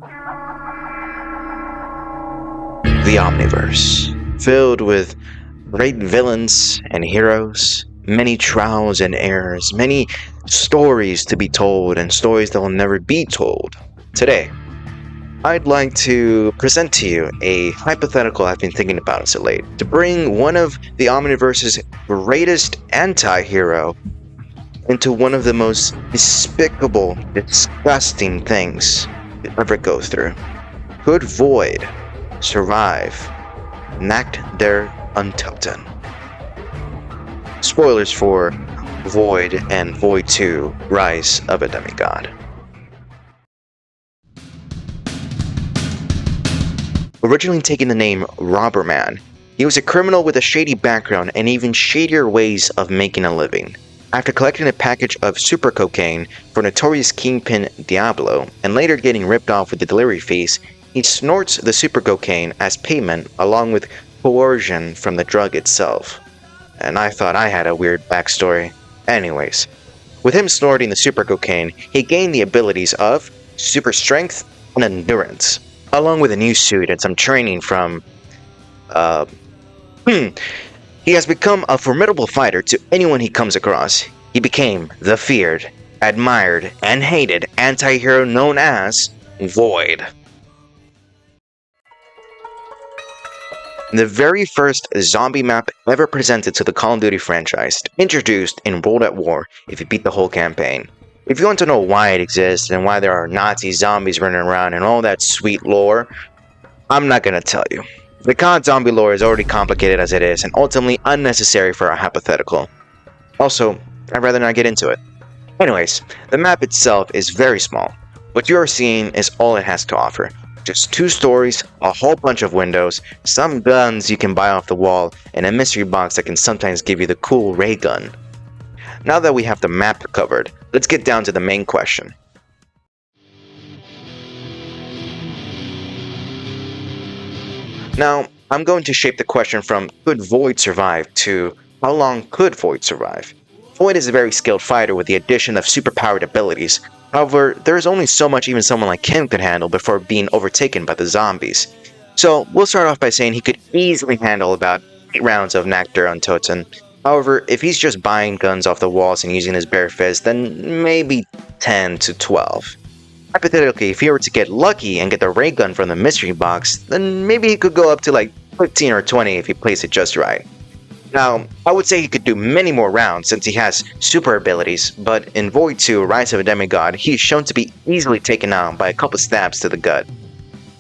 The Omniverse, filled with great villains and heroes, many trials and errors, many stories to be told, and stories that will never be told. Today, I'd like to present to you a hypothetical I've been thinking about as of late, to bring one of the Omniverse's greatest anti-hero into one of the most despicable, disgusting things to ever go through. Could Void survive Nacht der Untoten? Spoilers for Void and Void 2 Rise of a Demigod. Originally taking the name Robberman, he was a criminal with a shady background and even shadier ways of making a living. After collecting a package of super cocaine for notorious kingpin Diablo, and later getting ripped off with the delivery fees, he snorts the super cocaine as payment along with coercion from the drug itself. And I thought I had a weird backstory. Anyways, with him snorting the super cocaine, he gained the abilities of super strength and endurance, along with a new suit and some training from He has become a formidable fighter to anyone he comes across. He became the feared, admired, and hated anti-hero known as Void. The very first zombie map ever presented to the Call of Duty franchise, introduced in World at War if you beat the whole campaign. If you want to know why it exists and why there are Nazi zombies running around and all that sweet lore, I'm not gonna tell you. The COD zombie lore is already complicated as it is and ultimately unnecessary for a hypothetical. Also, I'd rather not get into it. Anyways, the map itself is very small. What you are seeing is all it has to offer. Just 2 stories, a whole bunch of windows, some guns you can buy off the wall, and a mystery box that can sometimes give you the cool ray gun. Now that we have the map covered, let's get down to the main question. Now, I'm going to shape the question from could Void survive to how long could Void survive? Void is a very skilled fighter with the addition of superpowered abilities. However, there is only so much even someone like him could handle before being overtaken by the zombies. So, we'll start off by saying he could easily handle about 8 rounds of Nacht der Untoten. However, if he's just buying guns off the walls and using his bare fist, then maybe 10 to 12. Hypothetically, if he were to get lucky and get the ray gun from the mystery box, then maybe he could go up to like 15 or 20 if he plays it just right. Now, I would say he could do many more rounds since he has super abilities, but in Void 2 Rise of a Demigod, he is shown to be easily taken out by a couple stabs to the gut.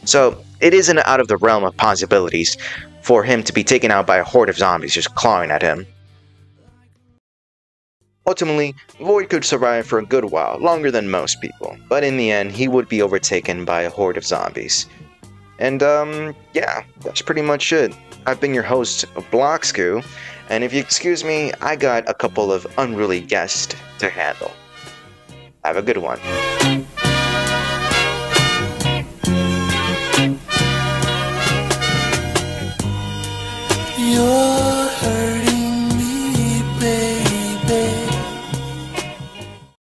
So, it isn't out of the realm of possibilities for him to be taken out by a horde of zombies just clawing at him. Ultimately, Void could survive for a good while, longer than most people, but in the end, he would be overtaken by a horde of zombies. And, yeah, that's pretty much it. I've been your host, Blockscoo, and if you excuse me, I got a couple of unruly guests to handle. Have a good one.